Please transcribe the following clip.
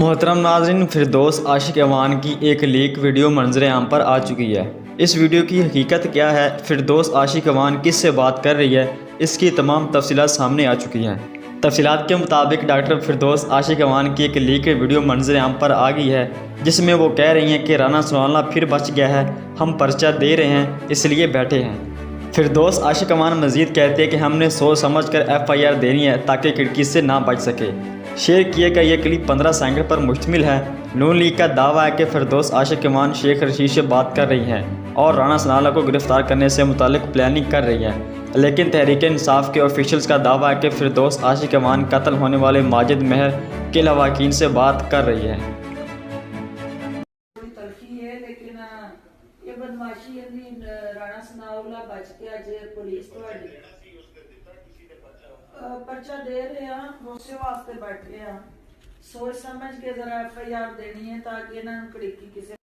मोहतरम नाज़रीन, फिरदौस आशिक अवान की एक लीक वीडियो मंजर आम पर आ चुकी है। इस वीडियो की हकीकत क्या है, फिरदौस आशिक अवान किस से बात कर रही है, इसकी तमाम तफसीलात सामने आ चुकी हैं। तफसीलात के मुताबिक डॉक्टर फिरदौस आशिक अवान की एक लीक वीडियो मंजर आम पर आ गई है, जिसमें वो कह रही हैं कि राना सनाउल्लाह फिर बच गया है, हम पर्चा दे रहे हैं इसलिए बैठे हैं। फिरदौस आशिक अवान मज़ीद कहते हैं कि हमने सोच समझ कर FIR देनी है ताकि खिड़की से ना बच सके। शेयर किए गए ये क्लिप 15 सेकंड पर मुश्तमिल है। नून लीग का दावा है कि फिरदौस आशिक अवान शेख रशीद से बात कर रही हैं और राना सनाउल्लाह को गिरफ्तार करने से मुतालिक प्लानिंग कर रही हैं, लेकिन तहरीक इंसाफ के ऑफिशियल्स का दावा है कि फिरदौस आशिक अवान कत्ल होने वाले माजिद महर के लवाकिन से बात कर रही है। तलखी है लेकिन ये बदमाशी राणा सनाउल्लाह बच के अज पुलिस पर्चा दे रहे हैं, भरोसे वास्ते बैठे हैं, सोच समझ के जरा FIR देनी है ताकि इन्होंने कड़ीकी किसी